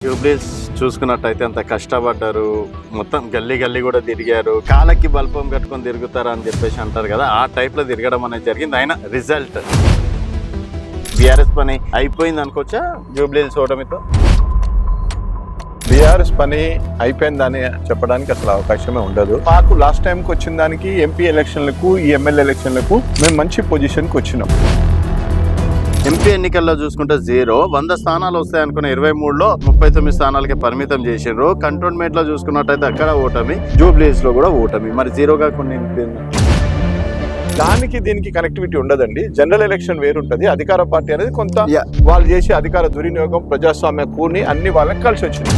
జూబ్లీస్ చూసుకున్నట్టయితే అంత కష్టపడ్డారు, మొత్తం గల్లీ గల్లీ కూడా తిరిగారు, కాళ్ళకి బల్పం కట్టుకొని తిరుగుతారు అని చెప్పేసి అంటారు కదా, ఆ టైప్ లో తిరగడం అనేది జరిగింది. అయినా రిజల్ట్ బీఆర్ఎస్ పని అయిపోయింది అనుకోవచ్చా జూబ్లీస్ ఓటమితో? బీఆర్ఎస్ పని అయిపోయిందని చెప్పడానికి అసలు అవకాశమే ఉండదు. మాకు లాస్ట్ టైంకి వచ్చిన దానికి ఎంపీ ఎలక్షన్లకు ఈ ఎమ్మెల్యే ఎలక్షన్లకు మేము మంచి పొజిషన్కి వచ్చినాం. ఎంపీ ఎన్నికల్లో చూసుకుంటే 100 స్థానాలు వస్తాయనుకున్న 23లో 39 స్థానాలకి పరిమితం చేసిండ్రు. కంటోన్మెంట్ లో చూసుకున్నట్టయితే అక్కడ ఓటమి, జూబ్లీస్ లో కూడా ఓటమి. మరి 0గా కొన్ని దానికి దీనికి కనెక్టివిటీ ఉండదండి. జనరల్ ఎలక్షన్ వేరుంటది, అధికార పార్టీ అనేది కొంత వాళ్ళు చేసే అధికార దుర్వినియోగం, ప్రజాస్వామ్య కూని అన్ని వాళ్ళకి కలిసి వచ్చింది.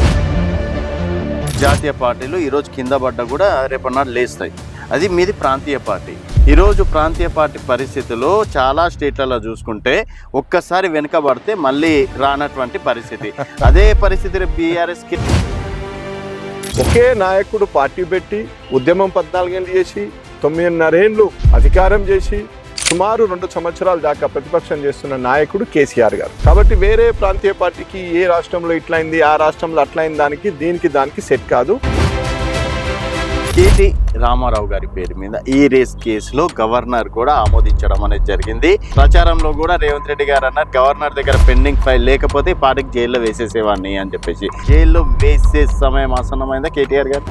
జాతీయ పార్టీలు ఈరోజు కింద పడ్డ కూడా రేపన్నాడు లేస్తాయి. అది మీది ప్రాంతీయ పార్టీ. ఈరోజు ప్రాంతీయ పార్టీ పరిస్థితుల్లో చాలా స్టేట్లలో చూసుకుంటే ఒక్కసారి వెనుకబడితే మళ్ళీ రానటువంటి పరిస్థితి. అదే పరిస్థితి బీఆర్ఎస్కి. ఒకే నాయకుడు పార్టీ పెట్టి ఉద్యమం 14 ఏళ్ళు చేసి 9.5 ఏళ్ళు అధికారం చేసి సుమారు 2 సంవత్సరాల దాకా ప్రతిపక్షం చేస్తున్న నాయకుడు కేసీఆర్ గారు. కాబట్టి వేరే ప్రాంతీయ పార్టీకి ఏ రాష్ట్రంలో ఇట్లయింది, ఆ రాష్ట్రంలో అట్లయింది, దానికి సెట్ కాదు. కేటీ రామారావు గారి పేరు మీద ఈ రేస్ కేసులో గవర్నర్ కూడా ఆమోదించడం అనేది జరిగింది. ప్రచారంలో కూడా రేవంత్ రెడ్డి గారు అన్నారు, గవర్నర్ దగ్గర పెండింగ్ ఫైల్ లేకపోతే పార్టీకి జైల్లో వేసేసేవాడిని అని చెప్పేసి. జైల్లో వేసే సమయం ఆసన్నమైందా కేటీఆర్ గారు?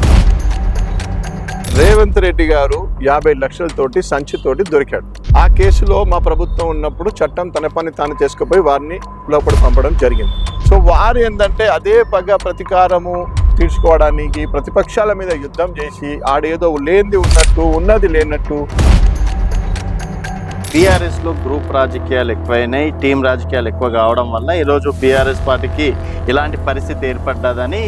రేవంత్ రెడ్డి గారు 50 లక్షలతోటి సంచితోటి దొరికాడు. ఆ కేసులో మా ప్రభుత్వం ఉన్నప్పుడు చట్టం తన పని తాను చేసుకుపోయి వారిని లోపల పంపడం జరిగింది. సో వారు ఏంటంటే అదే పగ ప్రతీకారము తీర్చుకోవడానికి ప్రతిపక్షాల మీద యుద్ధం చేసి ఆడేదో లేనిది ఉన్నట్టు ఉన్నది లేనట్టు. బీఆర్ఎస్ లో గ్రూప్ రాజకీయాలు ఎక్కువైనాయి, టీం రాజకీయాలు ఎక్కువ కావడం వల్ల ఈరోజు బీఆర్ఎస్ పార్టీకి ఇలాంటి పరిస్థితి ఏర్పడ్డదని.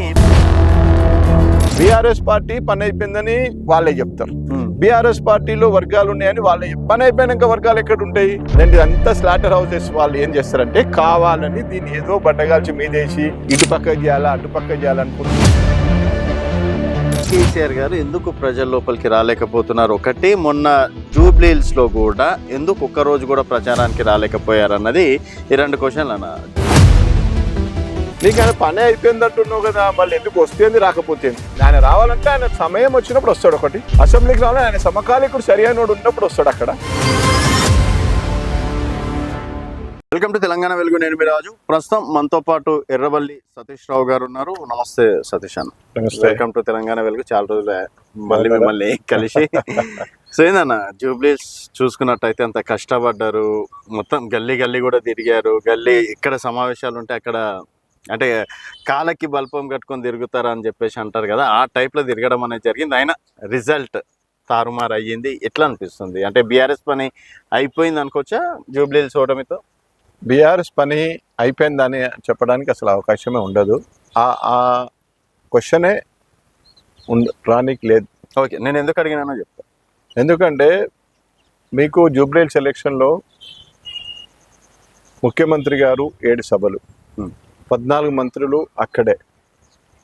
బీఆర్ఎస్ పార్టీ పని అయిపోయిందని వాళ్ళే చెప్తారు. బీఆర్ఎస్ పార్టీలో వర్గాలు ఉన్నాయని వాళ్ళే పని అయిపోయినాక వర్గాలు ఎక్కడ ఉంటాయి? రెండు అంతా స్లాటర్ హౌసెస్ వాళ్ళు ఏం చేస్తారంటే కావాలని దీన్ని ఏదో బండగాల్చి మీదేసి ఇటు పక్క చేయాలా అటు పక్క చేయాలనుకుంటున్నారు. కేసీఆర్ గారు ఎందుకు ప్రజల లోపలికి రాలేకపోతున్నారు? ఒకటి, మొన్న జూబ్లీహిల్స్ లో కూడా ఎందుకు ఒక్క రోజు కూడా ప్రచారానికి రాలేకపోయారు అన్నది ఈ 2 క్వశ్చన్లు అన్న. నీకు ఆయన పని అయిపోయింది అంటున్నావు కదా, మళ్ళీ ఎందుకు వస్తేంది రాకపోతే? ఆయన రావాలంటే ఆయన సమయం వచ్చినప్పుడు వస్తాడు. ఒకటి, అసెంబ్లీకి రావాలి, ఆయన సమకాలీకుడు సరి అయినోడు ఉన్నప్పుడు వస్తాడు అక్కడ. వెల్కమ్ టు తెలంగాణ వెలుగు, నేను మీ రాజు. ప్రస్తుతం మనతో పాటు ఎర్రబల్లి సతీష్ రావు గారు ఉన్నారు. నమస్తే సతీష్ అన్న. వెల్కమ్ టు తెలంగాణ వెలుగు. చాలా రోజులు మళ్ళీ మిమ్మల్ని కలిసి. సో ఏందన్న, జూబ్లీస్ చూసుకున్నట్టయితే అంత కష్టపడ్డారు, మొత్తం గల్లీ గల్లీ కూడా తిరిగారు, గల్లీ ఇక్కడ సమావేశాలు ఉంటే అక్కడ అంటే కాళ్ళకి బల్పం కట్టుకొని తిరుగుతారా అని చెప్పేసి అంటారు కదా, ఆ టైప్ లో తిరగడం అనేది జరిగింది. అయినా రిజల్ట్ తారుమారు అయ్యింది. ఎట్లా అనిపిస్తుంది? అంటే బీఆర్ఎస్ పని అయిపోయింది అనుకోవచ్చా జూబ్లీహిల్స్ ఓటమితో? బీఆర్ఎస్ పని అయిపోయిందని చెప్పడానికి అసలు అవకాశమే ఉండదు. ఆ క్వశ్చనే రానికి లేదు. ఓకే, నేను ఎందుకు అడిగినానో చెప్తాను. ఎందుకంటే మీకు జూబ్లీహిల్స్ ఎలక్షన్లో ముఖ్యమంత్రి గారు 7 సభలు, 14 మంత్రులు అక్కడే.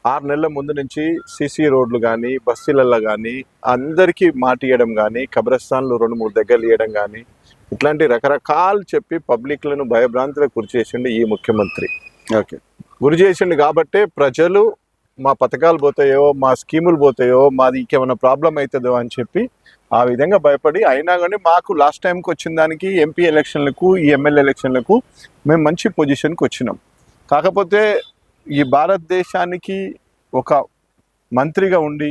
6 నెలల ముందు నుంచి సీసీ రోడ్లు కానీ బస్తీలలో కానీ అందరికీ మాట ఇవ్వడం కానీ, కబ్రస్థాన్లు 2-3 దగ్గరలు ఇవ్వడం కానీ, ఇట్లాంటి రకరకాలు చెప్పి పబ్లిక్లను భయభ్రాంతులకు గురి చేసిండు ఈ ముఖ్యమంత్రి. ఓకే, గురి చేసిండు కాబట్టే ప్రజలు మా పథకాలు పోతాయో, మా స్కీములు పోతాయో, మాది ఇంకేమైనా ప్రాబ్లం అవుతుందో అని చెప్పి ఆ విధంగా భయపడి, అయినా కానీ మాకు లాస్ట్ టైంకి వచ్చిన దానికి ఎంపీ ఎలక్షన్లకు ఈ ఎమ్మెల్యే ఎలక్షన్లకు మేము మంచి పొజిషన్కి వచ్చినాం. కాకపోతే ఈ భారతదేశానికి ఒక మంత్రిగా ఉండి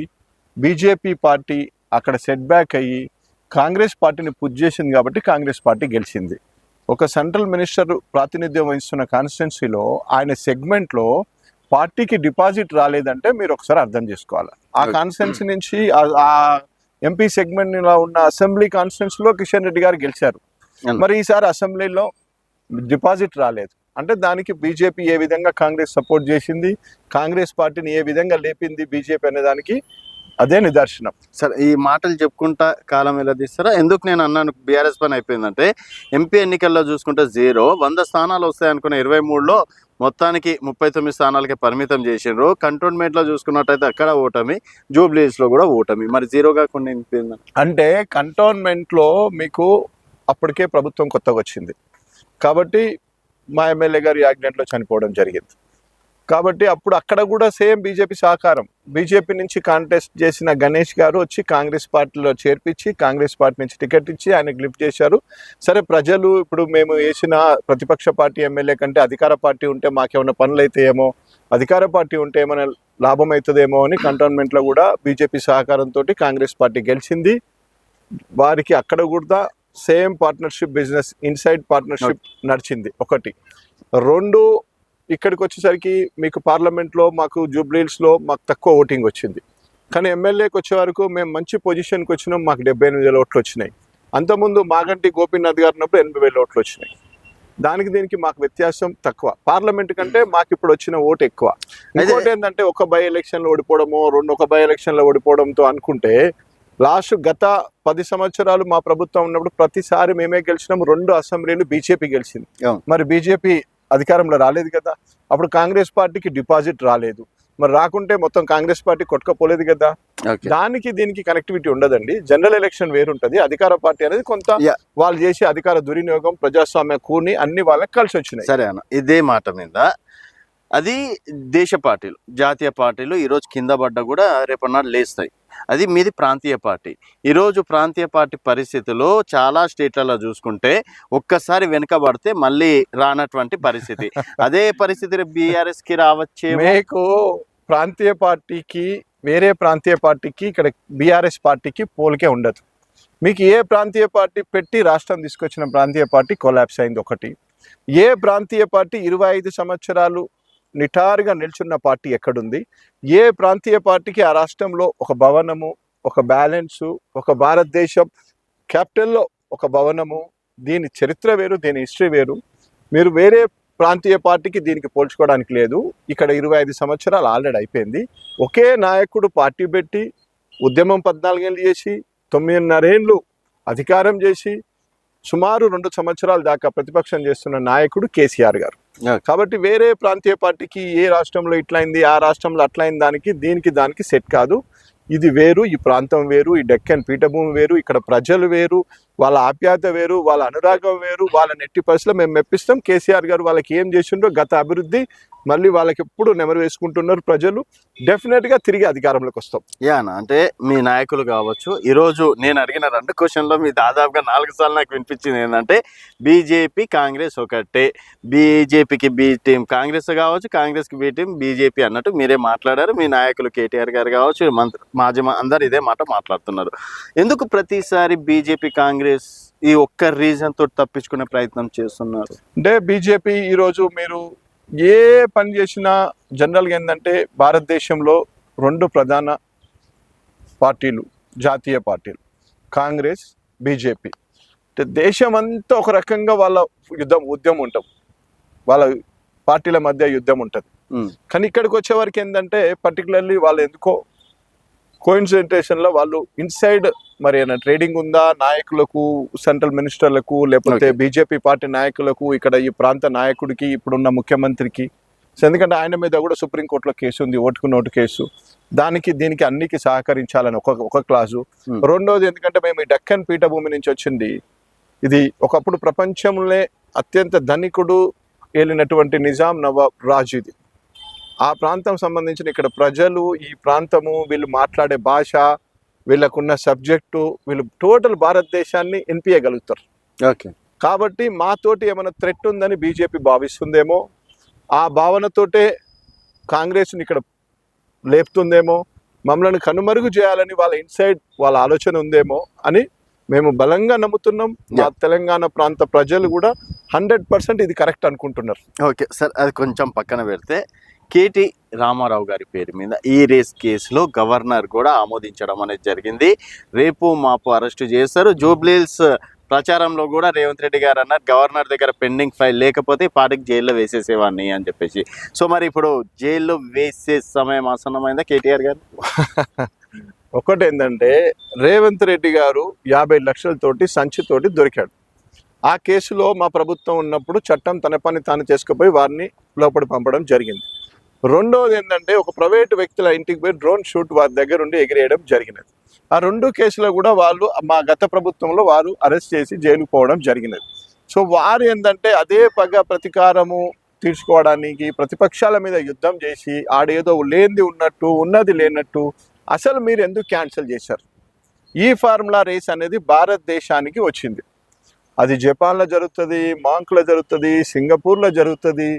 బీజేపీ పార్టీ అక్కడ సెట్ బ్యాక్ అయ్యి కాంగ్రెస్ పార్టీని పుష్ చేసింది కాబట్టి కాంగ్రెస్ పార్టీ గెలిచింది. ఒక సెంట్రల్ మినిస్టర్ ప్రాతినిధ్యం వహిస్తున్న కాన్స్టిట్యున్సీలో ఆయన సెగ్మెంట్లో పార్టీకి డిపాజిట్ రాలేదంటే మీరు ఒకసారి అర్థం చేసుకోవాలి. ఆ కాన్స్టిట్యున్సీ నుంచి ఆ ఎంపీ సెగ్మెంట్లో ఉన్న అసెంబ్లీ కాన్స్టిట్యున్సీలో కిషన్ రెడ్డి గారు గెలిచారు. మరి ఈసారి అసెంబ్లీలో డిపాజిట్ రాలేదు అంటే దానికి బీజేపీ ఏ విధంగా కాంగ్రెస్ సపోర్ట్ చేసింది, కాంగ్రెస్ పార్టీని ఏ విధంగా లేపింది బీజేపీ అనే దానికి అదే నిదర్శనం. సరే, ఈ మాటలు చెప్పుకుంటా కాలం ఎలా తీస్తారా? ఎందుకు నేను అన్నాను బీఆర్ఎస్ పని అయిపోయిందంటే, ఎంపీ ఎన్నికల్లో చూసుకుంటే 100 స్థానాలు వస్తాయనుకున్న 23లో మొత్తానికి 39 స్థానాలకి పరిమితం చేసిండ్రు. కంటోన్మెంట్లో చూసుకున్నట్టయితే అక్కడ ఓటమి, జూబ్లీహిల్స్లో కూడా ఓటమి. మరి 0గా కొన్ని అంటే కంటోన్మెంట్లో మీకు అప్పటికే ప్రభుత్వం కొత్తగా వచ్చింది కాబట్టి మా ఎమ్మెల్యే గారు యాక్సిడెంట్లో చనిపోవడం జరిగింది. కాబట్టి అప్పుడు అక్కడ కూడా సేమ్ బీజేపీ సహకారం. బీజేపీ నుంచి కాంటెస్ట్ చేసిన గణేష్ గారు వచ్చి కాంగ్రెస్ పార్టీలో చేర్పించి కాంగ్రెస్ పార్టీ నుంచి టికెట్ ఇచ్చి ఆయనకు లిఫ్ట్ చేశారు. సరే ప్రజలు ఇప్పుడు మేము వేసిన ప్రతిపక్ష పార్టీ ఎమ్మెల్యే కంటే అధికార పార్టీ ఉంటే మాకేమైనా పనులు అవుతాయేమో, అధికార పార్టీ ఉంటే ఏమైనా లాభం అవుతుందేమో అని కంటోన్మెంట్లో కూడా బీజేపీ సహకారంతో కాంగ్రెస్ పార్టీ గెలిచింది. వారికి అక్కడ కూడా same partnership business inside partnership నడిచింది. ఒకటి. రెండు, ఇక్కడికి వచ్చేసరికి మీకు పార్లమెంట్లో మాకు జూబ్లీహిల్స్లో మాకు తక్కువ ఓటింగ్ వచ్చింది, కానీ ఎమ్మెల్యేకి వచ్చే వరకు మేము మంచి పొజిషన్కి వచ్చినాం. మాకు 78,000 ఓట్లు వచ్చినాయి. అంతకుముందు మాగంటి గోపీనాథ్ గారు ఉన్నప్పుడు 80,000 ఓట్లు వచ్చినాయి. దానికి దీనికి మాకు వ్యత్యాసం తక్కువ. పార్లమెంట్ కంటే మాకు ఇప్పుడు వచ్చిన ఓటు ఎక్కువ. ఇంకోటి ఏంటంటే ఒక బై ఎలక్షన్లో ఓడిపోవడమో ఒక బై ఎలక్షన్లో ఓడిపోవడంతో అనుకుంటే లాస్ట్ గత 10 సంవత్సరాలు మా ప్రభుత్వం ఉన్నప్పుడు ప్రతిసారి మేమే గెలిచినాం. 2 అసెంబ్లీలు బీజేపీ గెలిచింది. మరి బీజేపీ అధికారంలో రాలేదు కదా. అప్పుడు కాంగ్రెస్ పార్టీకి డిపాజిట్ రాలేదు. మరి రాకుంటే మొత్తం కాంగ్రెస్ పార్టీ కొట్టుకపోలేదు కదా. దానికి దీనికి కనెక్టివిటీ ఉండదండి. జనరల్ ఎలక్షన్ వేరుంటది. అధికార పార్టీ అనేది కొంత వాళ్ళు చేసే అధికార దుర్వినియోగం, ప్రజాస్వామ్య కూని అన్ని వాళ్ళకి కలిసి వచ్చినాయి. సరే అన్న, ఇదే మాట మీద అది దేశ పార్టీలు, జాతీయ పార్టీలు ఈరోజు కింద పడ్డా కూడా రేపన్నాడు లేస్తాయి. అది మీది ప్రాంతీయ పార్టీ. ఈరోజు ప్రాంతీయ పార్టీ పరిస్థితుల్లో చాలా స్టేట్లలో చూసుకుంటే ఒక్కసారి వెనుకబడితే మళ్ళీ రానటువంటి పరిస్థితి. అదే పరిస్థితి బీఆర్ఎస్కి రావచ్చే. మీకు ప్రాంతీయ పార్టీకి వేరే ప్రాంతీయ పార్టీకి ఇక్కడ బీఆర్ఎస్ పార్టీకి పోలికే ఉండదు. మీకు ఏ ప్రాంతీయ పార్టీ పెట్టి రాష్ట్రం తీసుకొచ్చిన ప్రాంతీయ పార్టీ కొలాప్స్ అయింది. ఒకటి. ఏ ప్రాంతీయ పార్టీ 25 సంవత్సరాలు నిటారుగా నిల్చున్న పార్టీ ఎక్కడుంది? ఏ ప్రాంతీయ పార్టీకి ఆ రాష్ట్రంలో ఒక భవనము, ఒక బ్యాలెన్సు, ఒక భారతదేశం క్యాపిటల్లో ఒక భవనము, దీని చరిత్ర వేరు, దీని హిస్టరీ వేరు. మీరు వేరే ప్రాంతీయ పార్టీకి దీనికి పోల్చుకోవడానికి లేదు. ఇక్కడ 25 సంవత్సరాలు ఆల్రెడీ అయిపోయింది. ఒకే నాయకుడు పార్టీ పెట్టి ఉద్యమం 14 ఏళ్ళు చేసి 9.5 ఏళ్ళు అధికారం చేసి సుమారు 2 సంవత్సరాల దాకా ప్రతిపక్షం చేస్తున్న నాయకుడు కేసీఆర్ గారు. కాబట్టి వేరే ప్రాంతీయ పార్టీకి ఏ రాష్ట్రంలో ఇట్లయింది, ఆ రాష్ట్రంలో అట్లయింది దానికి సెట్ కాదు. ఇది వేరు, ఈ ప్రాంతం వేరు, ఈ డెక్కన్ పీఠభూమి వేరు, ఇక్కడ ప్రజలు వేరు, వాళ్ళ ఆప్యాయత వేరు, వాళ్ళ అనురాగం వేరు. వాళ్ళని ఎట్టి పరిస్థితుల్లో మేము మెప్పిస్తాం. కేసీఆర్ గారు వాళ్ళకి ఏం చేసిండ్రో గత అభివృద్ధి మళ్ళీ వాళ్ళకి ఎప్పుడు నెమరు వేసుకుంటున్నారు ప్రజలు. డెఫినెట్గా తిరిగి అధికారంలోకి వస్తాం. అంటే మీ నాయకులు కావచ్చు. ఈరోజు నేను అడిగిన 2 క్వశ్చన్లో మీ దాదాపుగా 4 సార్లు నాకు వినిపించింది ఏంటంటే బీజేపీ కాంగ్రెస్ ఒకటే, బీజేపీకి బి టీం కాంగ్రెస్ కావచ్చు, కాంగ్రెస్కి బి టీం బీజేపీ అన్నట్టు మీరే మాట్లాడారు. మీ నాయకులు కేటీఆర్ గారు కావచ్చు, మాజీ అందరు ఇదే మాట మాట్లాడుతున్నారు. ఎందుకు ప్రతిసారి బీజేపీ కాంగ్రెస్ ఈ ఒక్క రీజన్ తోటి తప్పించుకునే ప్రయత్నం చేస్తున్నారు? అంటే బీజేపీ ఈరోజు మీరు ఏ పని చేసినా జనరల్గా ఏంటంటే భారతదేశంలో 2 ప్రధాన పార్టీలు, జాతీయ పార్టీలు, కాంగ్రెస్, బీజేపీ. అంటే దేశం అంతా ఒక రకంగా వాళ్ళ ఉద్యమం ఉంటుంది, వాళ్ళ పార్టీల మధ్య యుద్ధం ఉంటుంది. కానీ ఇక్కడికి వచ్చే వరకు ఏంటంటే పర్టికులర్లీ వాళ్ళు ఎందుకో కోఇన్సిడెంటేషన్లో వాళ్ళు ఇన్సైడ్ మరి ఏమైనా ట్రేడింగ్ ఉందా నాయకులకు, సెంట్రల్ మినిస్టర్లకు, లేకపోతే బీజేపీ పార్టీ నాయకులకు, ఇక్కడ ఈ ప్రాంత నాయకుడికి, ఇప్పుడున్న ముఖ్యమంత్రికి. సో ఎందుకంటే ఆయన మీద కూడా సుప్రీంకోర్టులో కేసు ఉంది, ఓటుకు నోటు కేసు. దీనికి అన్నికి సహకరించాలని ఒక క్లాసు. రెండోది, ఎందుకంటే మేము ఈ డెక్కన్ పీఠభూమి నుంచి వచ్చింది. ఇది ఒకప్పుడు ప్రపంచంలో అత్యంత ధనికుడు ఏలినటువంటి నిజాం నవాబ్ రాజు. ఇది ఆ ప్రాంతం సంబంధించిన ఇక్కడ ప్రజలు, ఈ ప్రాంతము, వీళ్ళు మాట్లాడే భాష, వీళ్ళకున్న సబ్జెక్టు, వీళ్ళు టోటల్ భారతదేశాన్ని ఎన్పియగలుగుతారు. ఓకే. కాబట్టి మాతోటి ఏమైనా థ్రెట్ ఉందని బీజేపీ భావిస్తుందేమో, ఆ భావనతోటే కాంగ్రెస్ని ఇక్కడ లేపుతుందేమో, మమ్మల్ని కనుమరుగు చేయాలని వాళ్ళ ఇన్సైడ్ వాళ్ళ ఆలోచన ఉందేమో అని మేము బలంగా నమ్ముతున్నాం. మా తెలంగాణ ప్రాంత ప్రజలు కూడా 100% ఇది కరెక్ట్ అనుకుంటున్నారు. ఓకే సార్, అది కొంచెం పక్కన పెడితే కేటీ రామారావు గారి పేరు మీద ఈ రేస్ కేసులో గవర్నర్ కూడా ఆమోదించడం అనేది జరిగింది. రేపు మాపు అరెస్టు చేస్తారు. జూబ్లీహిల్స్ ప్రచారంలో కూడా రేవంత్ రెడ్డి గారు అన్నారు గవర్నర్ దగ్గర పెండింగ్ ఫైల్ లేకపోతే పార్టీకి జైల్లో వేసేసేవాడిని అని చెప్పేసి. సో మరి ఇప్పుడు జైల్లో వేసే సమయం ఆసన్నమైందా కేటీఆర్ గారు? ఒకటి ఏంటంటే రేవంత్ రెడ్డి గారు 50 లక్షలతోటి సంచితోటి దొరికాడు. ఆ కేసులో మా ప్రభుత్వం ఉన్నప్పుడు చట్టం తన పని తాను చేసుకుపోయి వారిని లోపలి పంపడం జరిగింది. రెండోది ఏంటంటే ఒక ప్రైవేటు వ్యక్తుల ఇంటికి పోయి డ్రోన్ షూట్ వారి దగ్గర ఉండి ఎగిరేయడం జరిగినది. ఆ 2 కేసులో కూడా వాళ్ళు మా గత ప్రభుత్వంలో వారు అరెస్ట్ చేసి జైలుకు పోవడం జరిగినది. సో వారు ఏంటంటే అదే పగ ప్రతీకారము తీర్చుకోవడానికి ప్రతిపక్షాల మీద యుద్ధం చేసి ఆడేదో లేనిది ఉన్నట్టు ఉన్నది లేనట్టు అసలు మీరు ఎందుకు క్యాన్సిల్ చేశారు? ఈ ఫార్ములా రేస్ అనేది భారతదేశానికి వచ్చింది. అది జపాన్లో జరుగుతుంది, మాంక్లో జరుగుతుంది, సింగపూర్లో జరుగుతుంది,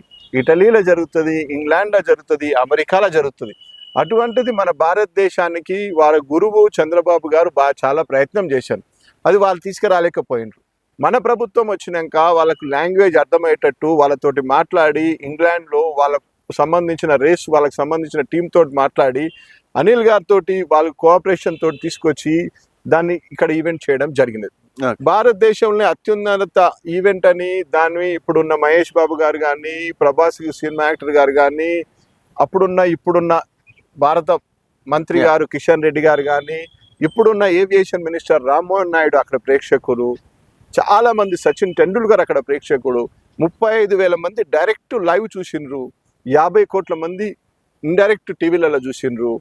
ఇటలీలో జరుగుతుంది, ఇంగ్లాండ్లో జరుగుతుంది, అమెరికాలో జరుగుతుంది. అటువంటిది మన భారతదేశానికి వాళ్ళ గురువు చంద్రబాబు గారు చాలా ప్రయత్నం చేశారు. అది వాళ్ళు తీసుకురాలేకపోయినారు. మన ప్రభుత్వం వచ్చినాక వాళ్ళకు లాంగ్వేజ్ అర్థమయ్యేటట్టు వాళ్ళతోటి మాట్లాడి, ఇంగ్లాండ్లో వాళ్ళకు సంబంధించిన రేస్, వాళ్ళకి సంబంధించిన టీమ్ తోటి మాట్లాడి, అనిల్ గారితో వాళ్ళ కోఆపరేషన్ తోటి తీసుకొచ్చి దాన్ని ఇక్కడ ఈవెంట్ చేయడం జరిగినది. భారతదేశంలో అత్యున్నత ఈవెంట్ అని దాన్ని ఇప్పుడున్న మహేష్ బాబు గారు కానీ, ప్రభాస్ సినిమా యాక్టర్ గారు కానీ, ఇప్పుడున్న భారత మంత్రి గారు కిషన్ రెడ్డి గారు కానీ, ఇప్పుడున్న ఏవియేషన్ మినిస్టర్ రామ్మోహన్ నాయుడు అక్కడ ప్రేక్షకులు, చాలా మంది సచిన్ టెండూల్కర్ అక్కడ ప్రేక్షకుడు, 35,000 మంది డైరెక్ట్ లైవ్ చూసిండ్రు, 50 కోట్ల మంది ఇండైరెక్ట్ టీవీలలో చూసిండ్రు.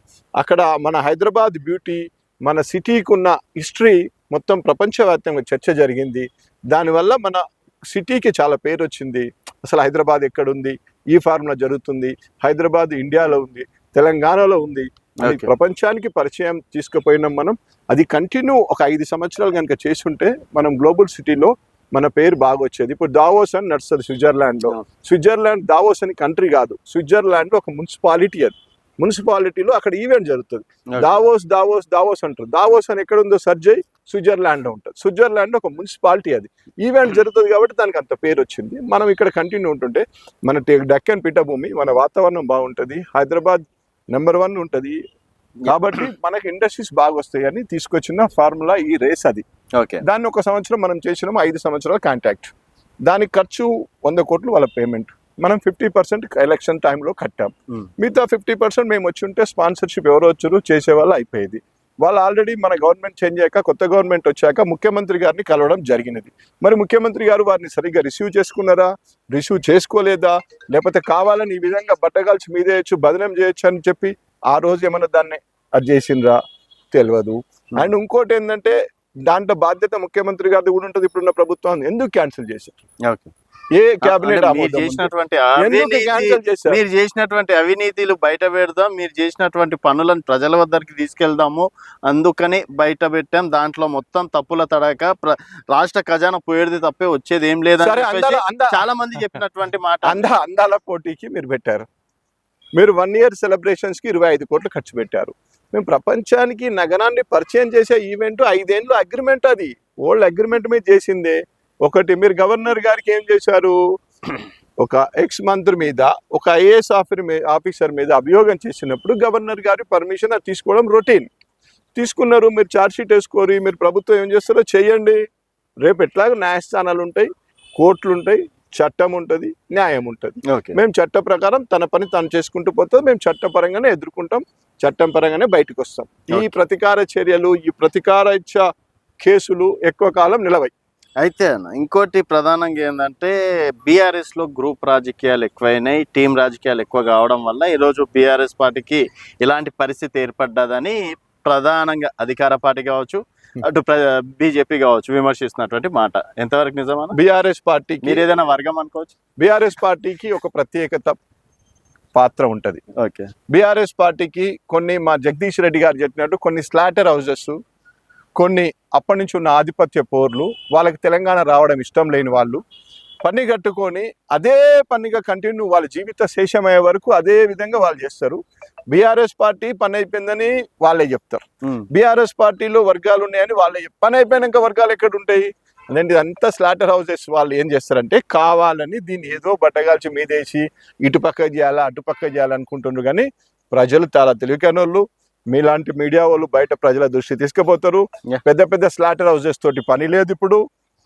అక్కడ మన హైదరాబాద్ బ్యూటీ, మన సిటీకి ఉన్న హిస్టరీ మొత్తం ప్రపంచవ్యాప్తంగా చర్చ జరిగింది. దానివల్ల మన సిటీకి చాలా పేరు వచ్చింది. అసలు హైదరాబాద్ ఎక్కడుంది, ఈ ఫార్ములా జరుగుతుంది, హైదరాబాద్ ఇండియాలో ఉంది, తెలంగాణలో ఉంది, అది ప్రపంచానికి పరిచయం తీసుకుపోయినాం మనం. అది కంటిన్యూ ఒక 5 సంవత్సరాలు కనుక చేస్తుంటే మనం గ్లోబల్ సిటీలో మన పేరు బాగా వచ్చేది. ఇప్పుడు దావోస్ అని నడుస్తుంది స్విట్జర్లాండ్లో. స్విట్జర్లాండ్ దావోస్ అని కంట్రీ కాదు, స్విట్జర్లాండ్లో ఒక మున్సిపాలిటీ. అది మున్సిపాలిటీలో అక్కడ ఈవెంట్ జరుగుతుంది. దావోస్ దావోస్ దావోస్ అంటారు. దావోస్ అని ఎక్కడ ఉందో సర్చ్ చేయి, స్విట్జర్లాండ్లో ఉంటుంది. స్విట్జర్లాండ్ ఒక మున్సిపాలిటీ, అది ఈవెంట్ జరుగుతుంది కాబట్టి దానికి అంత పేరు వచ్చింది. మనం ఇక్కడ కంటిన్యూ ఉంటుంటే మన డెక్కన్ పీఠభూమి, మన వాతావరణం బాగుంటుంది, హైదరాబాద్ నెంబర్ 1 ఉంటుంది. కాబట్టి మనకి ఇండస్ట్రీస్ బాగా వస్తాయి అని తీసుకొచ్చిన ఫార్ములా ఈ రేస్. అది దాన్ని 1 సంవత్సరం మనం చేసినాము, 5 సంవత్సరాల కాంట్రాక్ట్. దానికి ఖర్చు 100 కోట్లు వాళ్ళ పేమెంట్. మనం 50% ఎలక్షన్ టైంలో కట్టాం. మిగతా 50% మేము వచ్చి ఉంటే స్పాన్సర్షిప్ ఎవరో వచ్చారు చేసేవాళ్ళు అయిపోయేది. వాళ్ళు ఆల్రెడీ మన గవర్నమెంట్ చేంజ్ అయ్యాక, కొత్త గవర్నమెంట్ వచ్చాక ముఖ్యమంత్రి గారిని కలవడం జరిగినది. మరి ముఖ్యమంత్రి గారు వారిని సరిగ్గా రిసీవ్ చేసుకున్నారా, రిసీవ్ చేసుకోలేదా, లేకపోతే కావాలని ఈ విధంగా బట్టగాల్చి మీదేయచ్చు, బదనం చేయొచ్చు అని చెప్పి ఆ రోజు ఏమన్నా దాన్ని అది చేసిండ్రా తెలియదు. అండ్ ఇంకోటి ఏంటంటే దాంట్లో బాధ్యత ముఖ్యమంత్రి గారిది కూడా ఉంటుంది. ఇప్పుడున్న ప్రభుత్వం ఎందుకు క్యాన్సిల్ చేశారు? ఏ క్యాబినెట్ మీరు చేసినటువంటి అవినీతిలు బయట పెడదాం, మీరు చేసినటువంటి పనులను ప్రజల వద్దరికి తీసుకెళ్దాము, అందుకని బయట పెట్టాం. దాంట్లో మొత్తం తప్పుల తడక రాష్ట్ర ఖజానా పోయేది తప్పే వచ్చేది ఏం లేదని చాలా మంది చెప్పినటువంటి మాట. అందాల పోటీకి మీరు పెట్టారు. మీరు 1 year సెలబ్రేషన్స్ కి 25 కోట్లు ఖర్చు పెట్టారు. మేము ప్రపంచానికి నగరాన్ని పరిచయం చేసే ఈవెంట్ 5 ఏళ్ళు అగ్రిమెంట్. అది ఓల్డ్ అగ్రిమెంట్ మీద చేసిందే. ఒకటి, మీరు గవర్నర్ గారికి ఏం చేశారు, ఒక ఎక్స్ మంత్రి మీద, ఒక ఐఏఎస్ ఆఫీసర్ మీద అభియోగం చేసినప్పుడు గవర్నర్ గారి పర్మిషన్ అది తీసుకోవడం రొటీన్. తీసుకున్నారు. మీరు ఛార్జ్ షీట్ వేసుకోరు, మీరు ప్రభుత్వం ఏం చేస్తారో చేయండి. రేపు ఎట్లాగో న్యాయస్థానాలు ఉంటాయి, కోర్టులు ఉంటాయి, చట్టం ఉంటుంది, న్యాయం ఉంటుంది. మేము చట్ట ప్రకారం తన పని తను చేసుకుంటూ పోతాం. మేము చట్టపరంగానే ఎదుర్కొంటాం, చట్టం పరంగానే బయటకు వస్తాం. ఈ ప్రతీకార చర్యలు, ఈ ప్రతీకార కేసులు ఎక్కువ కాలం నిలవై. అయితే ఇంకోటి ప్రధానంగా ఏంటంటే బీఆర్ఎస్ లో గ్రూప్ రాజకీయాలు ఎక్కువైనాయి, టీం రాజకీయాలు ఎక్కువ కావడం వల్ల ఈరోజు బీఆర్ఎస్ పార్టీకి ఇలాంటి పరిస్థితి ఏర్పడ్డదని ప్రధానంగా అధికార పార్టీ కావచ్చు, అటు బీజేపీ కావచ్చు విమర్శిస్తున్నటువంటి మాట ఎంతవరకు నిజమా? బీఆర్ఎస్ పార్టీకి మీరు ఏదైనా వర్గం అనుకోవచ్చు. బీఆర్ఎస్ పార్టీకి ఒక ప్రత్యేకత పాత్ర ఉంటుంది. బీఆర్ఎస్ పార్టీకి కొన్ని, మా జగదీష్ రెడ్డి గారు చెప్పినట్టు, కొన్ని స్లాటర్ హౌసెస్, కొన్ని అప్పటి నుంచి ఉన్న ఆధిపత్య పోర్లు, వాళ్ళకి తెలంగాణ రావడం ఇష్టం లేని వాళ్ళు పని కట్టుకొని అదే పనిగా కంటిన్యూ వాళ్ళ జీవిత శేషమయ్యే వరకు అదే విధంగా వాళ్ళు చేస్తారు. బీఆర్ఎస్ పార్టీ పని అయిపోయిందని వాళ్ళే చెప్తారు. బీఆర్ఎస్ పార్టీలో వర్గాలు ఉన్నాయని వాళ్ళే పని అయిపోయినాక వర్గాలు ఎక్కడ ఉంటాయి? అదేంటి, అంతా స్లాటర్ హౌసెస్. వాళ్ళు ఏం చేస్తారంటే కావాలని దీన్ని ఏదో బట్టగాల్చి మీదేసి ఇటుపక్క చేయాలా అటుపక్క చేయాలనుకుంటున్నారు. కానీ ప్రజలు చాలా తెలివికైనోళ్ళు. మీలాంటి మీడియా వాళ్ళు బయట ప్రజల దృష్టి తీసుకుపోతారు. పెద్ద పెద్ద స్లాటర్ హౌసెస్ తోటి పని లేదు. ఇప్పుడు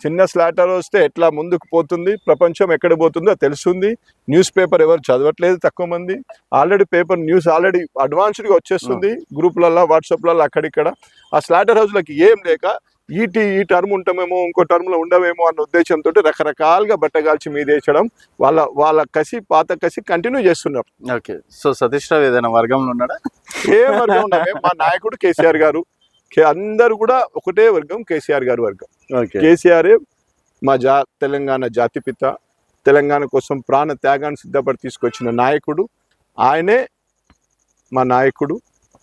చిన్న స్లాటర్ వస్తే ఎట్లా ముందుకు పోతుంది, ప్రపంచం ఎక్కడ పోతుందో తెలుస్తుంది. న్యూస్ పేపర్ ఎవరు చదవట్లేదు, తక్కువ మంది. ఆల్రెడీ పేపర్ న్యూస్ ఆల్రెడీ అడ్వాన్స్డ్గా వచ్చేస్తుంది గ్రూపులలో, వాట్సాప్లలో, అక్కడిక్కడ. ఆ స్లాటర్ హౌస్లకి ఏం లేక ఈ టర్మ్ ఉంటామేమో, ఇంకో టర్మ్లో ఉండమేమో అన్న ఉద్దేశంతో రకరకాలుగా బట్టగాల్చి మీదేసడం, వాళ్ళ కసి, పాత కసి కంటిన్యూ చేస్తున్నారు. ఓకే. సో సతీష్ రావు ఏదైనా వర్గంలో ఉన్నాడా? ఏ వర్గం ఉన్నామే, మా నాయకుడు కేసీఆర్ గారు, అందరు కూడా ఒకటే వర్గం, కేసీఆర్ గారు వర్గం. కేసీఆర్ మా తెలంగాణ జాతిపిత, తెలంగాణ కోసం ప్రాణ త్యాగాన్ని సిద్ధపడి తీసుకొచ్చిన నాయకుడు ఆయనే. మా నాయకుడు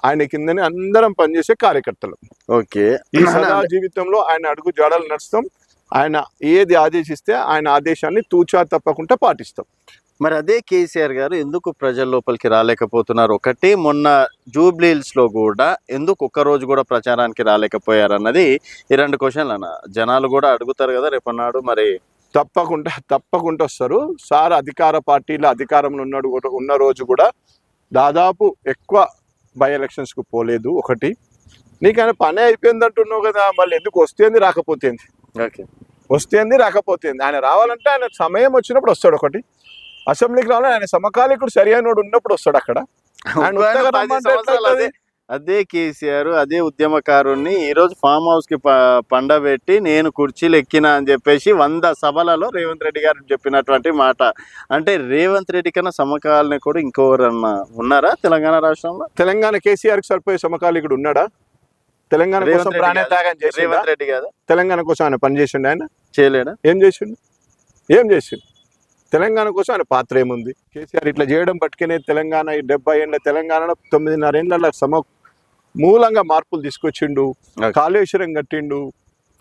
ఆయన కిందనే అందరం పనిచేసే కార్యకర్తలు. ఓకే, ఈ సదా జీవితంలో ఆయన అడుగు జాడలు నడుస్తాం. ఆయన ఏది ఆదేశిస్తే ఆయన ఆదేశాన్ని తూచా తప్పకుండా పాటిస్తాం. మరి అదే కేసీఆర్ గారు ఎందుకు ప్రజల లోపలికి రాలేకపోతున్నారు? ఒకటి, మొన్న జూబ్లీహిల్స్ లో కూడా ఎందుకు ఒక్క రోజు కూడా ప్రచారానికి రాలేకపోయారు అన్నది ఈ 2 క్వశ్చన్లు అన్న. జనాలు కూడా అడుగుతారు కదా రేపన్నాడు. మరి తప్పకుండా వస్తారు సార్. అధికార పార్టీలో అధికారంలో ఉన్న రోజు కూడా దాదాపు ఎక్కువ బై ఎలక్షన్స్కు పోలేదు. ఒకటి, నీకైనా పని అయిపోయింది అంటున్నావు కదా, మళ్ళీ ఎందుకు వస్తేంది రాకపోతేంది? ఓకే, వస్తేంది రాకపోతేంది. ఆయన రావాలంటే ఆయన సమయం వచ్చినప్పుడు వస్తాడు. ఒకటి, అసెంబ్లీకి రావాలని ఆయన సమకాలీకుడు సరి అయినోడు ఉన్నప్పుడు వస్తాడు. అక్కడ ఆయన ఉత్తగా రమ్మంటే ఎట్లా అవుతుంది? అదే కేసీఆర్ అదే ఉద్యమకారుణ్ణి ఈ రోజు ఫామ్ హౌస్ కి పండబెట్టి నేను కుర్చీలు ఎక్కినా అని చెప్పేసి 100 సభలలో రేవంత్ రెడ్డి గారు చెప్పినటువంటి మాట. అంటే రేవంత్ రెడ్డి కన్నా సమకాలీన కూడా ఇంకెవరన్నా ఉన్నారా తెలంగాణ రాష్ట్రంలో? తెలంగాణ కేసీఆర్ కి సరిపోయే సమకాలీకుడు ఉన్నాడా? తెలంగాణ కోసం ప్రాణత్యాగం చేసి రేవంత్ రెడ్డి కాదు, తెలంగాణ కోసం ఆయన పనిచేసిండు. ఆయన చేయలేడా? ఏం చేసిండు? తెలంగాణ కోసం ఆయన పాత్ర ఏముంది? కేసీఆర్ ఇట్లా చేయడం పట్టుకునే తెలంగాణ 70 ఏళ్ళ తెలంగాణలో 9.5 ఏళ్ళ మూలంగా మార్పులు తీసుకొచ్చిండు. కాళేశ్వరం కట్టిండు,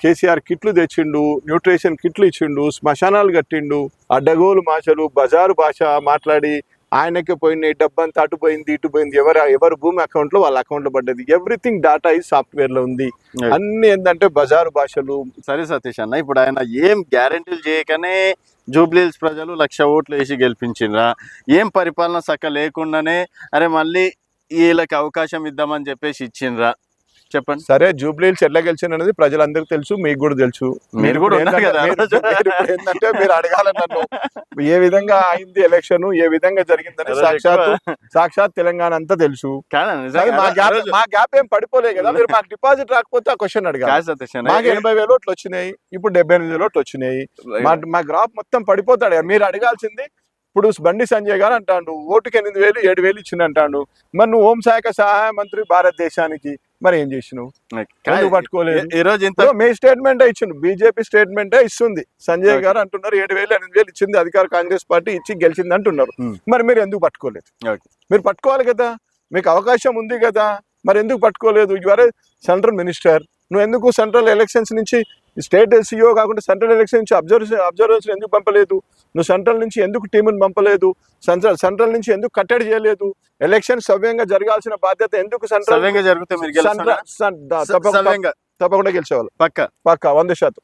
కేసీఆర్ కిట్లు తెచ్చిండు, న్యూట్రిషన్ కిట్లు ఇచ్చిండు, శ్మశానాలు కట్టిండు, అడ్డగోలు భాషలు బజారు భాష మాట్లాడి ఆయనకే పోయినాయి, డబ్బంతా అటు పోయింది ఇటు పోయింది, ఎవరు భూమి అకౌంట్లో వాళ్ళ అకౌంట్లో పడ్డది. ఎవ్రీథింగ్ డాటా ఈ సాఫ్ట్వేర్ లో ఉంది. అన్ని ఏంటంటే బజారు భాషలు. సరే సతీష్ అన్న, ఇప్పుడు ఆయన ఏం గ్యారెంటీలు చేయకనే జూబ్లీహిల్స్ ప్రజలు 1,00,000 ఓట్లు వేసి గెలిపించిండ్రా? ఏం పరిపాలన సక్క లేకుండానే అరే మళ్ళీ వీళ్ళకి అవకాశం ఇద్దామని చెప్పేసి ఇచ్చిండ్రా? చెప్పండి. సరే, జూబ్లీహిల్స్ ఎట్లా గెలిచింది అనేది ప్రజలందరికీ తెలుసు, మీకు కూడా తెలుసు. మీరు కూడా ఏంటంటే మీరు అడగాలి నన్ను ఏ విధంగా అయింది ఎలక్షన్, ఏ విధంగా జరిగిందని సాక్షాత్ తెలంగాణ అంతా తెలుసు. మా గ్యాప్ ఏం పడిపోలే కదా. మీరు మాకు డిపాజిట్ రాకపోతే ఆ క్వశ్చన్ అడగాలి. మాకు 80,000 ఓట్లు వచ్చినాయి, ఇప్పుడు 78,000 ఓట్లు వచ్చినాయి. మా గ్రాఫ్ మొత్తం పడిపోతాడు. మీరు అడగాల్సింది, ఇప్పుడు బండి సంజయ్ గారు అంటాడు ఓటుకి 8,000 7,000 ఇచ్చింది అంటాడు. మరి నువ్వు హోంశాఖ సహాయ మంత్రి భారతదేశానికి మరి ఏం చేసినావు? పట్టుకోలేదు. మీ స్టేట్మెంటే ఇచ్చిండు, బీజేపీ స్టేట్మెంటే ఇస్తుంది. సంజయ్ గారు అంటున్నారు 7,000 8,000 ఇచ్చింది అధికార కాంగ్రెస్ పార్టీ, ఇచ్చి గెలిచింది అంటున్నారు. మరి మీరు ఎందుకు పట్టుకోలేదు? మీరు పట్టుకోవాలి కదా, మీకు అవకాశం ఉంది కదా, మరి ఎందుకు పట్టుకోలేదు? యువర్ సెంట్రల్ మినిస్టర్, నువ్వు ఎందుకు సెంట్రల్ ఎలక్షన్స్ నుంచి స్టేట్ సిఇఓ కాకుండా సెంట్రల్ ఎలక్షన్ నుంచి అబ్జర్వర్స్ ఎందుకు పంపలేదు? నువ్వు సెంట్రల్ నుంచి ఎందుకు టీముని పంపలేదు? సెంట్రల్ నుంచి ఎందుకు కట్టడి చేయలేదు? ఎలక్షన్ సవ్యంగా జరగాల్సిన బాధ్యత ఎందుకు సెంట్రల్ తప్పకుండా గెలిచేవాళ్ళు. పక్క 100%.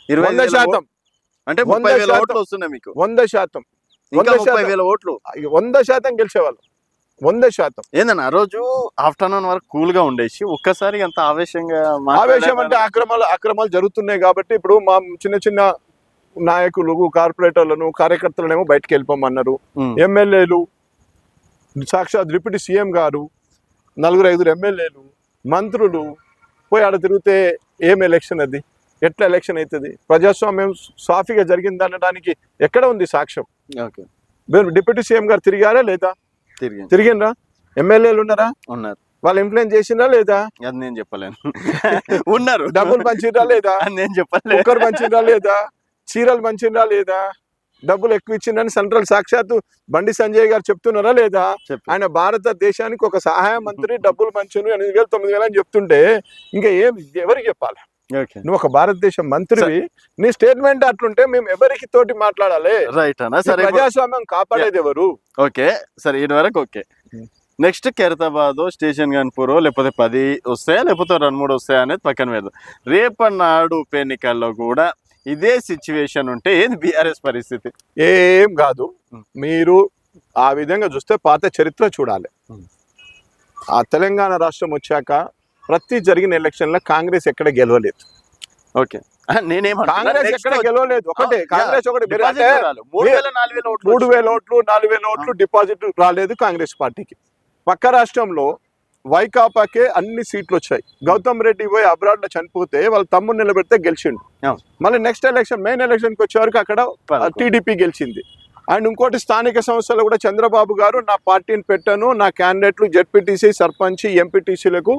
100% అంటే 30,000 ఓట్లు వస్తున్నాయి మీకు. 100% 30,000 ఓట్లు 100% గెలిచేవాళ్ళు. 100%. ఏందన్న ఆ రోజు ఆఫ్టర్నూన్ వరకు కూల్ గా ఉండేసి ఒక్కసారి అంత ఆవేశం అంటే అక్రమాలు జరుగుతున్నాయి కాబట్టి ఇప్పుడు మా చిన్న నాయకులు కార్పొరేటర్లను కార్యకర్తలనేమో బయటకు వెళ్ళిపోమన్నారు. ఎమ్మెల్యేలు సాక్షాత్ డిప్యూటీ సీఎం గారు 4-5 ఎమ్మెల్యేలు మంత్రులు పోయి ఆడ తిరిగితే ఏం ఎలక్షన్? అది ఎట్లా ఎలక్షన్ అవుతుంది? ప్రజాస్వామ్యం సాఫీగా జరిగింది అనడానికి ఎక్కడ ఉంది సాక్ష్యం? డిప్యూటీ సీఎం గారు తిరిగారా లేదా? తిరిగిండ్రా? ఎమ్మెల్యేలు ఉన్నారా? ఉన్నారు. వాళ్ళు ఇన్ఫ్లుయెన్స్ చేసిండ్రా లేదా? అది నేను చెప్పలేను. ఉన్నారు. డబ్బులు పంచిండ్రా లేదా? నేను చెప్పలేను. కుక్కర్ పంచిండ్రా లేదా? చీరలు పంచిండ్రా లేదా? డబ్బులు ఎక్కువ ఇచ్చిందని సెంట్రల్ సాక్షాత్తు బండి సంజయ్ గారు చెప్తున్నారా లేదా? ఆయన భారతదేశానికి ఒక సహాయ మంత్రి డబ్బులు పంచును 8,000 9,000 అని చెప్తుంటే ఇంకా ఎవరికి చెప్పాలి? నువ్వు ఒక భారతదేశ మంత్రివి, నీ స్టేట్మెంట్ అట్లుంటే మేము ఎవరికి తోటి మాట్లాడాలి? రైట్ అన్న. సరే, ప్రజాస్వామ్యం కాపాడేది ఎవరు? ఓకే, సరే, ఇది వరకు okay. Next Khairatabad, station Ghanpur లేకపోతే 10 వస్తాయా లేకపోతే 2-3 వస్తాయా అనేది పక్కన పెడదాం. రేపన్నాడు ఉప ఎన్నికల్లో కూడా ఇదే సిచ్యువేషన్ ఉంటే ఏంది బీఆర్ఎస్ పరిస్థితి? ఏం కాదు. మీరు ఆ విధంగా చూస్తే పాత చరిత్ర చూడాలి. ఆ తెలంగాణ రాష్ట్రం వచ్చాక ప్రతి జరిగిన ఎలక్షన్ లో కాంగ్రెస్ ఎక్కడ గెలవలేదు. ఓకే, కాంగ్రెస్ ఎక్కడ గెలవలేదు. కాంగ్రెస్ 3,000 ఓట్లు 4,000 ఓట్లు డిపాజిట్ రాలేదు కాంగ్రెస్ పార్టీకి. పక్క రాష్ట్రంలో వైకాపాకే అన్ని సీట్లు వచ్చాయి. గౌతమ్ రెడ్డి పోయి అబ్రాడ్ లో చనిపోతే వాళ్ళ తమ్ముడు నిలబెడితే గెలిచిండు. మళ్ళీ నెక్స్ట్ ఎలక్షన్ మెయిన్ ఎలక్షన్ కి వచ్చే వరకు అక్కడ టీడీపీ గెలిచింది. అండ్ ఇంకోటి స్థానిక సంస్థలు కూడా చంద్రబాబు గారు నా పార్టీని పెట్టాను, నా క్యాండిడేట్లు జెడ్పీటీసీ సర్పంచ్ ఎంపీటీసీలకు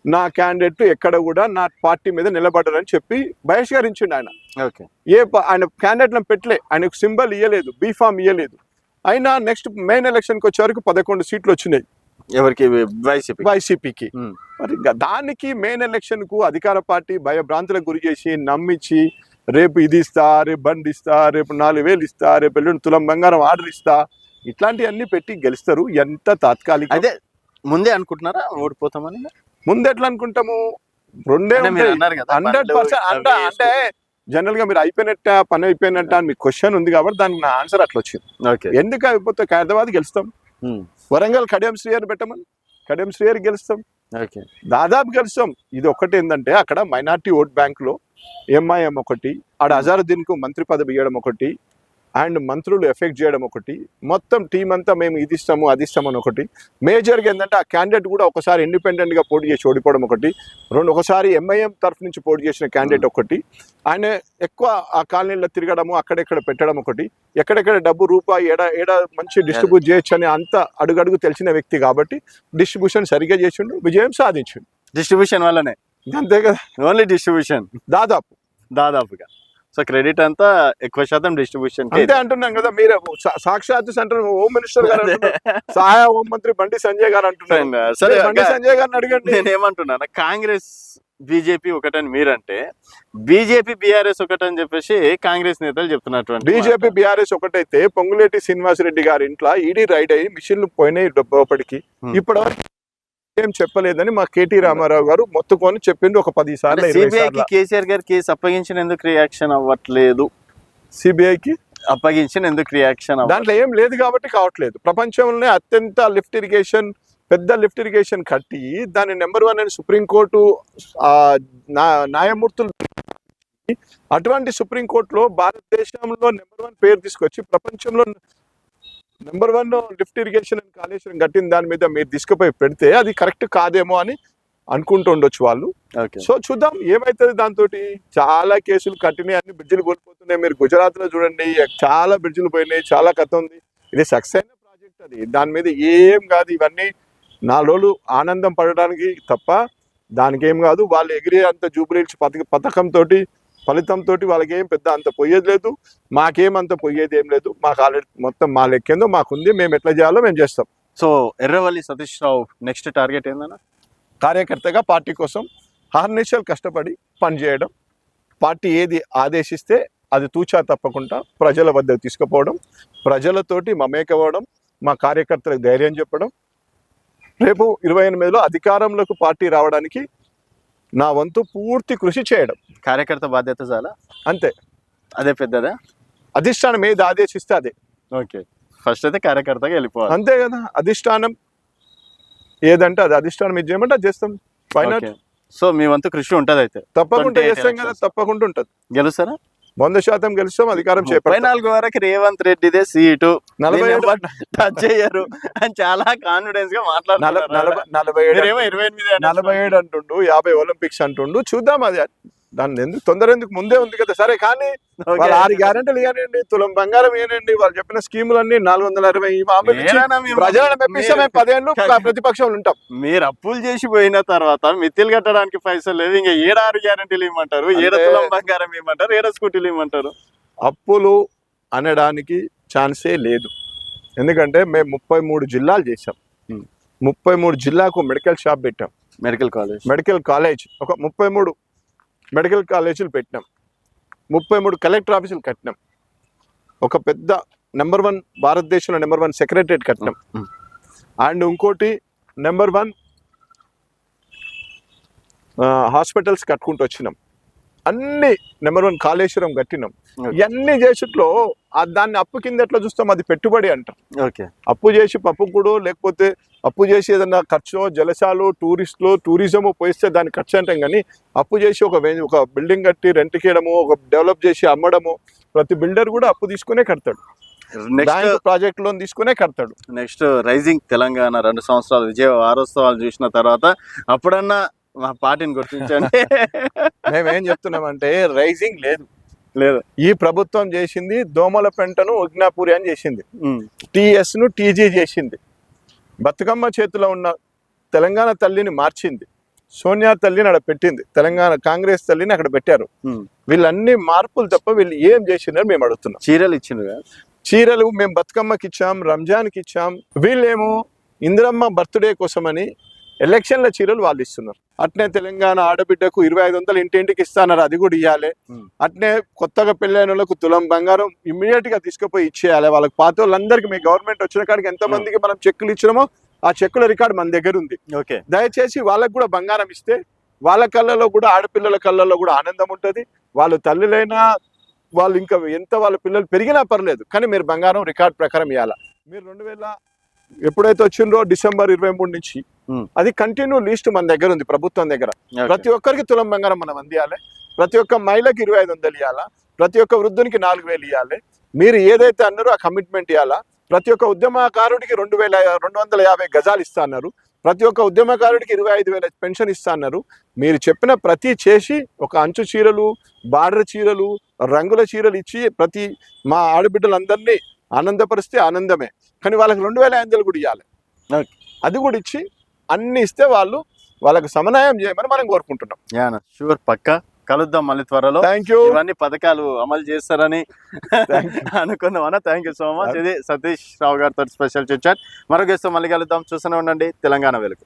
నా క్యాండిడేట్ ఎక్కడ కూడా నా పార్టీ మీద నిలబడరని చెప్పి బహిష్కరించిండు ఆయన. ఓకే. ఆయన క్యాండిడేట్లను పెట్టలే, ఆయనకు సింబల్ ఇవ్వలేదు, బీఫామ్ ఇవ్వలేదు. అయినా నెక్స్ట్ మెయిన్ ఎలక్షన్కి వచ్చే వరకు 11 సీట్లు వచ్చినాయి ఎవరికి? వైసీపీకి. మరి దానికి మెయిన్ ఎలక్షన్ కు అధికార పార్టీ భయభ్రాంతులకు గురి చేసి నమ్మించి రేపు ఇది ఇస్తా, రేపు బండి ఇస్తా, రేపు 4,000 ఇస్తా, రేపు ఎల్లుండి తులం బంగారం ఆర్డర్ ఇస్తా, ఇట్లాంటివన్నీ పెట్టి గెలుస్తారు. ఎంత తాత్కాలిక. అదే ముందే అనుకుంటున్నారా ఓడిపోతామని? ముందు ఎట్లా అనుకుంటాము? రెండే అన్నారు కదా 100%. అంటే జనరల్ గా మీరు అయిపోయినట్ట పని అయిపోయినట్ట అని మీకు క్వశ్చన్ ఉంది కాబట్టి దానికి నా ఆన్సర్ అట్లా వచ్చింది. ఎందుకు అయిపోతే హైదరాబాద్ గెలుస్తాం, వరంగల్ కడియం శ్రీహరి పెట్టమని కడియం శ్రీహరి గెలుస్తాం, దాదాపు గెలుస్తాం. ఇది ఒకటి ఏంటంటే అక్కడ మైనార్టీ ఓట్ బ్యాంక్ లో ఎంఐఎం ఒకటి, ఆడ అజారుద్దీన్ కు మంత్రి పదవి ఇవ్వడం ఒకటి, అండ్ మంత్రులు ఎఫెక్ట్ చేయడం ఒకటి, మొత్తం టీం అంతా మేము ఇది ఇస్తాము అది ఇస్తామని ఒకటి. మేజర్గా ఏంటంటే ఆ క్యాండిడేట్ కూడా ఒకసారి ఇండిపెండెంట్ గా పోటీ చేసి ఓడిపోవడం ఒకటి, ఒకసారి ఎంఐఎం తరఫు నుంచి పోటీ చేసిన క్యాండిడేట్ ఒకటి, ఆయన ఎక్కువ ఆ కాలనీలో తిరగడము అక్కడెక్కడ పెట్టడం ఒకటి, ఎక్కడెక్కడ డబ్బు రూపాయి ఏడ మంచి డిస్ట్రిబ్యూట్ చేయొచ్చు అని అంత అడుగడుగు తెలిసిన వ్యక్తి కాబట్టి డిస్ట్రిబ్యూషన్ సరిగ్గా చేసిండు, విజయం సాధించిండు. డిస్ట్రిబ్యూషన్ వల్లనే, అంతే కదా, ఓన్లీ డిస్ట్రిబ్యూషన్ దాదాపుగా. సో క్రెడిట్ అంతా ఎక్కువ శాతం డిస్ట్రిబ్యూషన్ అంతే అంటున్నాం కదా. మీరు సాక్షాత్ సెంట్రల్ హోమ్ మినిస్టర్ గారు, సహాయ హోం మంత్రి బండి సంజయ్ గారు అంటున్నారు. సరే, బండి సంజయ్ గారిని అడగండి. నేను ఏమంటున్నాను, కాంగ్రెస్ బీజేపీ ఒకటని మీరంటే బీజేపీ బీఆర్ఎస్ ఒకటని చెప్పేసి కాంగ్రెస్ నేతలు చెప్తున్నటువంటి. బీజేపీ బీఆర్ఎస్ ఒకటైతే పొంగులేటి శ్రీనివాసరెడ్డి గారి ఇంట్లో ఈడీ రైడ్ అయ్యి మిషన్లు పోయినాయి లోపలికి, ఇప్పటివరకు ఏం చెప్పలేదని మా కేటీ రామారావు గారు మొత్తుకొని చెప్పిండు ఒక 10 సార్లు. సిబిఐకి కేసీఆర్ గారు కేసు అప్పగించిన ఎందుకు రియాక్షన్ అవ్వట్లేదు? సిబిఐకి అప్పగించిన ఎందుకు రియాక్షన్? దాంట్లో ఏం లేదు కాబట్టి కావట్లేదు. ప్రపంచంలోనే అత్యంత పెద్ద లిఫ్ట్ ఇరిగేషన్ కట్టి దాని నెంబర్ 1 అని సుప్రీంకోర్టు న్యాయమూర్తులు, అటువంటి సుప్రీంకోర్టులో భారతదేశంలో నెంబర్ 1 పేరు తీసుకొచ్చి ప్రపంచంలో నెంబర్ 1 లిఫ్ట్ ఇరిగేషన్ అని కాళేశ్వరం కట్టిన దాని మీద మీరు తీసుకుపోయి పెడితే అది కరెక్ట్ కాదేమో అని అనుకుంటూ ఉండొచ్చు వాళ్ళు. సో చూద్దాం ఏమైతుంది. దాంతో చాలా కేసులు కట్టినాయి, అన్ని బ్రిడ్జిలు కోల్పోతున్నాయి. మీరు గుజరాత్ లో చూడండి, చాలా బ్రిడ్జిలు పోయినాయి, చాలా కథ ఉంది. ఇది సక్సెస్ అయిన ప్రాజెక్ట్, అది దాని మీద ఏం కాదు. ఇవన్నీ 4 రోజులు ఆనందం పడడానికి తప్ప దానికి ఏం కాదు. వాళ్ళు ఎగిరే అంత జూబ్లీహిల్స్ పథకంతో ఫలితంతో వాళ్ళకి ఏం పెద్ద అంత పోయేది లేదు, మాకేమంత పోయేది ఏం లేదు. మాకు ఆల్రెడీ మొత్తం మా లెక్కేందో మాకుంది, మేము ఎట్లా చేయాలో మేము చేస్తాం. సో ఎర్రవల్లి సతీష్ రావు నెక్స్ట్ టార్గెట్ ఏందన్నా? కార్యకర్తగా పార్టీ కోసం హార్నిషల్ కష్టపడి పనిచేయడం, పార్టీ ఏది ఆదేశిస్తే అది తూచా తప్పకుండా ప్రజల వద్ద తీసుకుపోవడం, ప్రజలతోటి మమేకవ్వడం, మా కార్యకర్తలకు ధైర్యం చెప్పడం, రేపు 28లో అధికారంలోకి పార్టీ రావడానికి నా వంతు పూర్తి కృషి చేయడం. కార్యకర్త బాధ్యత చాలా, అంతే. అదే పెద్దదా? అధిష్టానం ఏది ఆదేశిస్తే అదే. ఓకే, ఫస్ట్ అయితే కార్యకర్తగా వెళ్ళిపోవాలి, అంతే కదా. అధిష్టానం ఏదంటే అది అధిష్టానం ఇది చేయమంటే అది చేస్తాం. సో మీ వంతు కృషి ఉంటది అయితే? తప్పకుండా చేస్తాం కదా, తప్పకుండా ఉంటది. గెలుస్తారా? 100% గెలుస్తాం, అధికారం చేపడతాం. 34 వరకు రేవంత్ రెడ్డిదే సీటు, 47 టచ్ చేయరు అని చాలా కాన్ఫిడెన్స్ గా మాట్లాడుతున్నారు. 47 అంటుండు, 50 ఒలింపిక్స్ అంటుండు. చూద్దాం, అది దాన్ని ఎందుకు తొందర, ఎందుకు ముందే ఉంది కదా. సరే కానీ వాళ్ళు 6 గ్యారెంటీలు ఇవ్వనండి, తులం బంగారం ఇవ్వనండి, వాళ్ళు చెప్పిన స్కీములన్నీ 460 ప్రజలను మెప్పిస్తే మేము 10 ఏళ్ళు ప్రతిపక్షంలో ఉంటాం. మీరు అప్పులు చేసి పోయిన తర్వాత మిత్తిలు కట్టడానికి పైసలు లేవు, ఇంకా 6 గ్యారెంటీలు ఇవ్వమంటారు, 7 తులం బంగారం ఇవ్వమంటారు, 7 స్కూటీలు ఇవ్వమంటారు. అప్పులు అనడానికి ఛాన్సే లేదు. ఎందుకంటే మేము 33 జిల్లాలు చేసాం, 33 జిల్లాకు మెడికల్ షాప్ పెట్టాం, మెడికల్ కాలేజ్ ఒక 33 మెడికల్ కాలేజీలు పెట్టినాం, 33 కలెక్టర్ ఆఫీసులు కట్టినాం, ఒక పెద్ద నెంబర్ 1 భారతదేశంలో నెంబర్ 1 సెక్రటరేట్ కట్టినాం, అండ్ ఇంకోటి నెంబర్ 1 హాస్పిటల్స్ కట్టుకుంటూ వచ్చినాం, అన్ని నెంబర్ 1 కాళేశ్వరం కట్టినాం. ఇవన్నీ చేసుట్లో దాన్ని అప్పు కింద ఎట్లా చూస్తాం, అది పెట్టుబడి అంటాం. అప్పు చేసి పప్పు కూడా, లేకపోతే అప్పు చేసి ఏదన్నా ఖర్చు, జలసాలు, టూరిజము పోయిస్తే దాన్ని ఖర్చు అంటాం. కానీ అప్పు చేసి ఒక బిల్డింగ్ కట్టి రెంట్కి ఇవ్వడము, ఒక డెవలప్ చేసి అమ్మడము, ప్రతి బిల్డర్ కూడా అప్పు తీసుకునే కడతాడు, బ్యాంక్ ప్రాజెక్ట్ లోన్ తీసుకునే కడతాడు. నెక్స్ట్ రైజింగ్ తెలంగాణ 2 సంవత్సరాలు విజయ వారోత్సవాలు చూసిన తర్వాత అప్పుడన్నా మా పార్టీని గుర్తించండి. మేమేం చెప్తున్నామంటే రైజింగ్ లేదు. ఈ ప్రభుత్వం చేసింది దోమల పెంటను ఉగ్నాపూరి అని చేసింది, టీఎస్ ను టీజీ చేసింది, బతుకమ్మ చేతిలో ఉన్న తెలంగాణ తల్లిని మార్చింది. సోనియా తల్లిని అక్కడ పెట్టింది, తెలంగాణ కాంగ్రెస్ తల్లిని అక్కడ పెట్టారు. వీళ్ళన్ని మార్పులు తప్ప వీళ్ళు ఏం చేసినారు మేము అడుగుతున్నాం. చీరలు ఇచ్చిండ్రు, చీరలు మేము బతుకమ్మకి ఇచ్చాం, రంజాన్కి ఇచ్చాం. వీళ్ళేమో ఇందిరమ్మ బర్త్డే కోసమని ఎలక్షన్ల చీరలు వాళ్ళు ఇస్తున్నారు. అట్నే తెలంగాణ ఆడబిడ్డకు 2500 ఇంటింటికి ఇస్తున్నారు, అది కూడా ఇవ్వాలి. అట్నే కొత్తగా పెళ్ళైన వాళ్ళకు తులం బంగారం ఇమ్మీడియట్ గా తీసుకుపోయి ఇచ్చేయాలి. వాళ్ళకి పాత వాళ్ళందరికీ మీ గవర్నమెంట్ వచ్చిన కాడికి ఎంత మందికి మనం చెక్కులు ఇచ్చినామో ఆ చెక్కుల రికార్డు మన దగ్గర ఉంది. ఓకే, దయచేసి వాళ్ళకు కూడా బంగారం ఇస్తే వాళ్ళ కళ్ళలో కూడా, ఆడపిల్లల కళ్ళలో కూడా ఆనందం ఉంటుంది. వాళ్ళు తల్లులైనా వాళ్ళు ఇంకా ఎంత వాళ్ళ పిల్లలు పెరిగినా పర్లేదు, కానీ మీరు బంగారం రికార్డ్ ప్రకారం ఇవ్వాలా. మీరు 2000 ఎప్పుడైతే వచ్చిందో డిసెంబర్ 23 నుంచి అది కంటిన్యూ లిస్ట్ మన దగ్గర ఉంది, ప్రభుత్వం దగ్గర. ప్రతి ఒక్కరికి తులం బంగారం మనం అందియాలి. ప్రతి ఒక్క మహిళకి 2500 ఇవ్వాలా. ప్రతి ఒక్క వృద్ధునికి 4000 ఇవ్వాలి. మీరు ఏదైతే అన్నారో ఆ కమిట్మెంట్ ఇవ్వాలా. ప్రతి ఒక్క ఉద్యమకారుడికి 250 గజాలు ఇస్తా అన్నారు. ప్రతి ఒక్క ఉద్యమకారుడికి 25,000 పెన్షన్ ఇస్తా అన్నారు. మీరు చెప్పిన ప్రతి చేసి ఒక అంచు చీరలు, బార్డర్ చీరలు, రంగుల చీరలు ఇచ్చి ప్రతి మా ఆడబిడ్డలందరినీ ఆనందపరిస్తే ఆనందమే, కానీ వాళ్ళకి 2500 కూడా ఇవ్వాలి. అది కూడా ఇచ్చి అన్ని ఇస్తే వాళ్ళకి సమన్వయం చేయమని మనం కోరుకుంటున్నాం. షూర్, పక్కా కలుద్దాం మళ్ళీ త్వరలో. Thank you. ఇవన్నీ పథకాలు అమలు చేస్తారని అనుకుందాం అన్న. Thank you so much. ఇది సతీష్ రావు గారితో స్పెషల్ చిట్ చాట్. మరొక మళ్ళీ కలుద్దాం. చూస్తూనే ఉండండి తెలంగాణ వెలుగు.